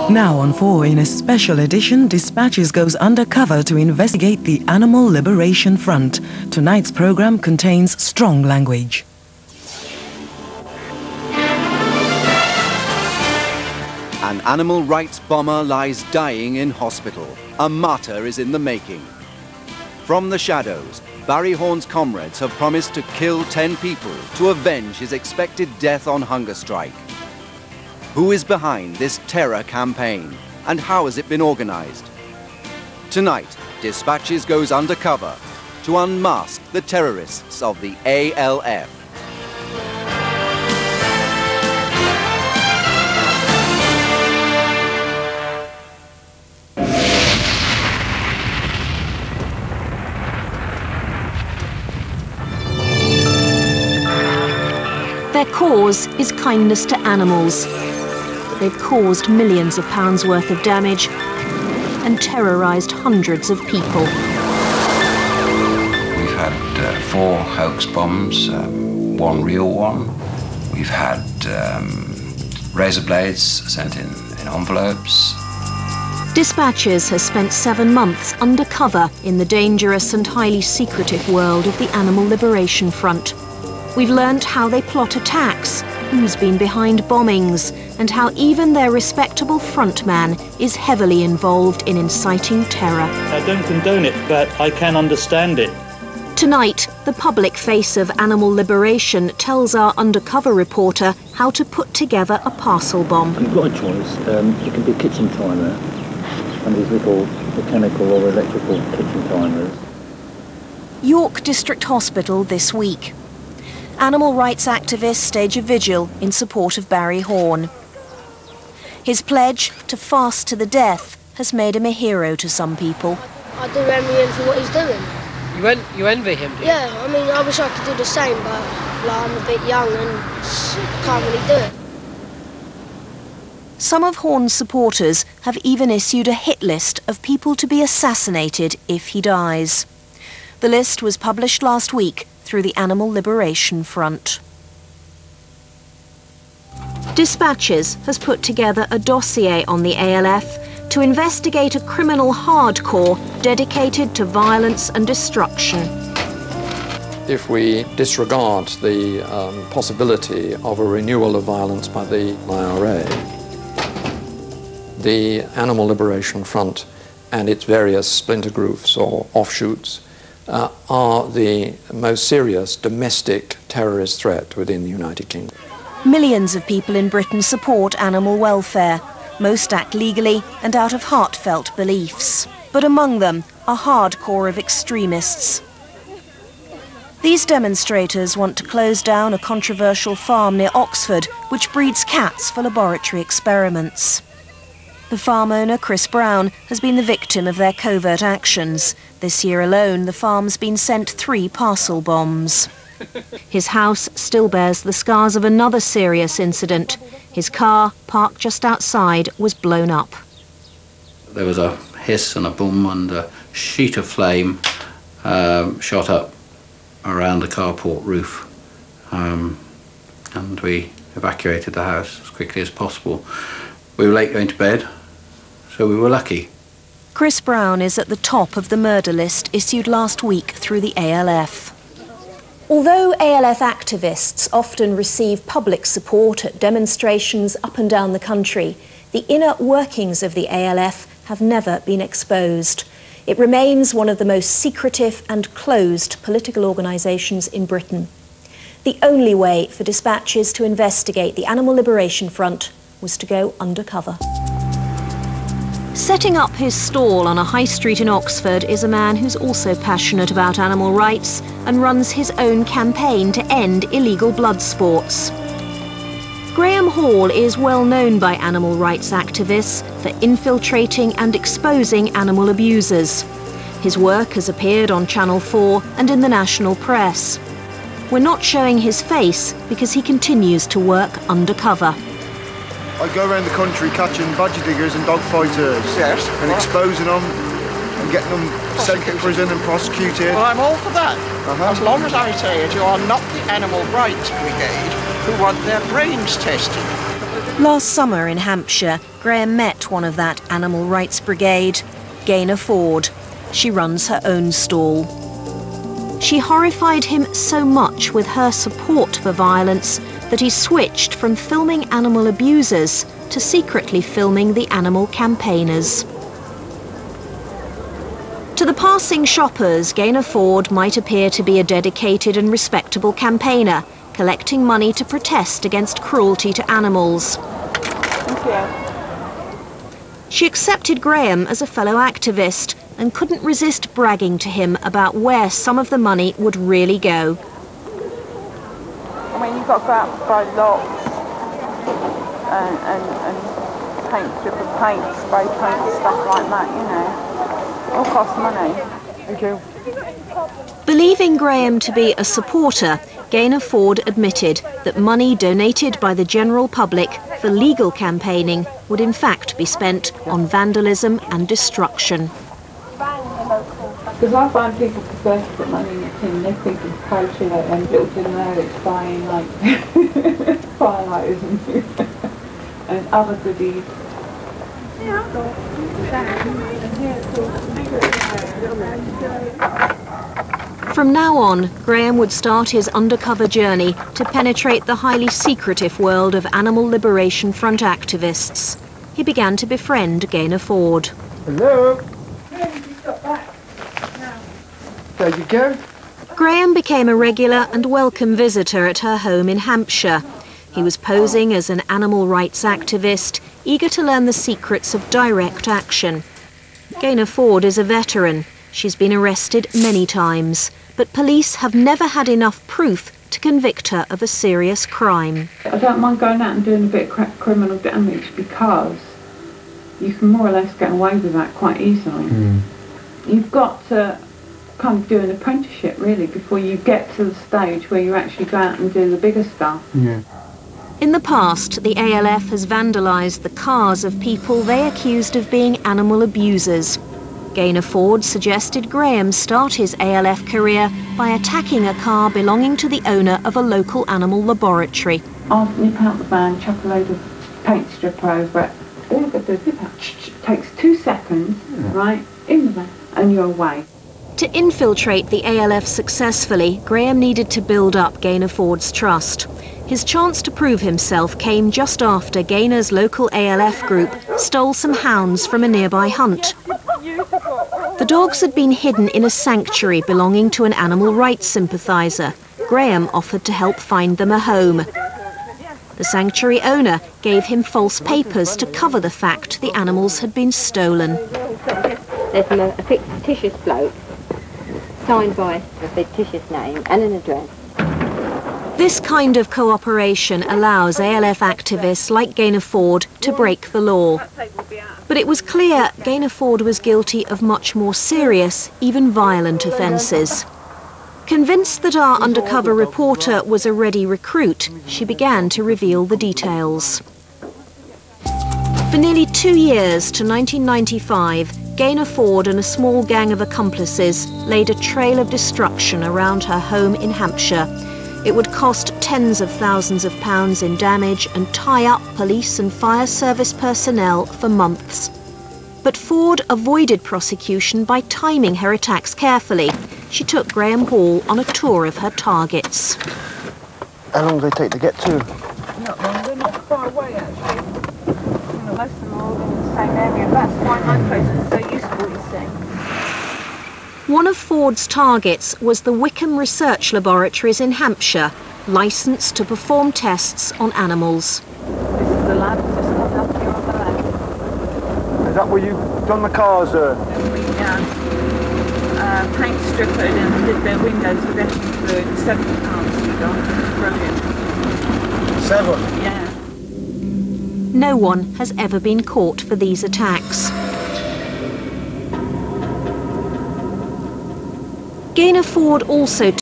Now on 4, in a special edition, Dispatches goes undercover to investigate the Animal Liberation Front. Tonight's program contains strong language. An animal rights bomber lies dying in hospital. A martyr is in the making. From the shadows, Barry Horn's comrades have promised to kill 10 people to avenge his expected death on hunger strike. Who is behind this terror campaign, and how has it been organised? Tonight, Dispatches goes undercover to unmask the terrorists of the ALF. Their cause is kindness to animals. They've caused millions of pounds worth of damage and terrorised hundreds of people. We've had 4 hoax bombs, 1 real one. We've had razor blades sent in envelopes. Dispatches has spent 7 months undercover in the dangerous and highly secretive world of the Animal Liberation Front. We've learnt how they plot attacks, who's been behind bombings, and how even their respectable frontman is heavily involved in inciting terror. I don't condone it, but I can understand it. Tonight, the public face of animal liberation tells our undercover reporter how to put together a parcel bomb. You've got a choice. You can do kitchen timer, and these little mechanical or electrical kitchen timers. York District Hospital this week. Animal rights activists stage a vigil in support of Barry Horn. His pledge to fast to the death has made him a hero to some people. I do envy him for what he's doing. You envy him, do you? Yeah, I mean, I wish I could do the same, but I'm a bit young and can't really do it. Some of Horn's supporters have even issued a hit list of people to be assassinated if he dies. The list was published last week through the Animal Liberation Front. Dispatches has put together a dossier on the ALF to investigate a criminal hardcore dedicated to violence and destruction. If we disregard the possibility of a renewal of violence by the IRA, the Animal Liberation Front and its various splinter groups or offshoots are the most serious domestic terrorist threat within the United Kingdom. Millions of people in Britain support animal welfare. Most act legally and out of heartfelt beliefs. But among them, a hardcore of extremists. These demonstrators want to close down a controversial farm near Oxford, which breeds cats for laboratory experiments. The farm owner, Chris Brown, has been the victim of their covert actions. This year alone, the farm's been sent 3 parcel bombs. His house still bears the scars of another serious incident. His car, parked just outside, was blown up. There was a hiss and a boom and a sheet of flame shot up around the carport roof. And we evacuated the house as quickly as possible. We were late going to bed, so we were lucky. Chris Brown is at the top of the murder list issued last week through the ALF. Although ALF activists often receive public support at demonstrations up and down the country, the inner workings of the ALF have never been exposed. It remains one of the most secretive and closed political organisations in Britain. The only way for Dispatches to investigate the Animal Liberation Front was to go undercover. Setting up his stall on a high street in Oxford is a man who's also passionate about animal rights and runs his own campaign to end illegal blood sports. Graham Hall is well known by animal rights activists for infiltrating and exposing animal abusers. His work has appeared on Channel 4 and in the national press. We're not showing his face because he continues to work undercover. I go around the country catching badger diggers and dog fighters, yes, and exposing them and getting them sent to prison and prosecuted. Well, I'm all for that, as long as I say it, you are not the Animal Rights Brigade who want their brains tested. Last summer in Hampshire, Graham met one of that animal rights brigade, Gaynor Ford. She runs her own stall. She horrified him so much with her support for violence that he switched from filming animal abusers to secretly filming the animal campaigners. To the passing shoppers, Gaynor Ford might appear to be a dedicated and respectable campaigner, collecting money to protest against cruelty to animals. Thank you. She accepted Graham as a fellow activist and couldn't resist bragging to him about where some of the money would really go. I mean, you've got to go out and buy locks and paint, strip of paint, spray paint, stuff like that, you know. All costs money. Thank you. Believing Graham to be a supporter, Gaynor Ford admitted that money donated by the general public for legal campaigning would in fact be spent on vandalism and destruction. Because I find people prefer to put money in a tin, they think it's poetry, and little to know it's buying like firelighters and other goodies. From now on, Graham would start his undercover journey to penetrate the highly secretive world of Animal Liberation Front activists. He began to befriend Gaynor Ford. Hello? There you go. Graham became a regular and welcome visitor at her home in Hampshire. He was posing as an animal rights activist, eager to learn the secrets of direct action. Gaynor Ford is a veteran. She's been arrested many times, but police have never had enough proof to convict her of a serious crime. I don't mind going out and doing a bit of criminal damage because you can more or less get away with that quite easily. You've got to kind of do an apprenticeship really before you get to the stage where you actually go out and do the bigger stuff. Yeah. In the past, the ALF has vandalised the cars of people they accused of being animal abusers. Gaynor Ford suggested Graham start his ALF career by attacking a car belonging to the owner of a local animal laboratory. I'll nip out the van, chuck a load of paint strip over it. All I've got to do is nip out. Takes 2 seconds, right, in the van, and you're away. To infiltrate the ALF successfully, Graham needed to build up Gaynor Ford's trust. His chance to prove himself came just after Gaynor's local ALF group stole some hounds from a nearby hunt. The dogs had been hidden in a sanctuary belonging to an animal rights sympathiser. Graham offered to help find them a home. The sanctuary owner gave him false papers to cover the fact the animals had been stolen. There's a fictitious bloke signed by a fictitious name and an address. This kind of cooperation allows ALF activists like Gaynor Ford to break the law. But it was clear Gaynor Ford was guilty of much more serious, even violent offences. Convinced that our undercover reporter was a ready recruit, she began to reveal the details. For nearly 2 years to 1995, Gaynor Ford and a small gang of accomplices laid a trail of destruction around her home in Hampshire. It would cost tens of thousands of pounds in damage and tie up police and fire service personnel for months. But Ford avoided prosecution by timing her attacks carefully. She took Graham Hall on a tour of her targets. How long do they take to get to? Not long, they're not far away actually. Most of them are all in the same area. That's why my place is so useful, you see. One of Ford's targets was the Wickham Research Laboratories in Hampshire, licensed to perform tests on animals. This is the lab just up here on the left. Is that where you've done the cars, Paint stripper and did their windows with etching fluid. 7 pounds you got. Brilliant. 7? Yeah. No one has ever been caught for these attacks. Gaynor Ford also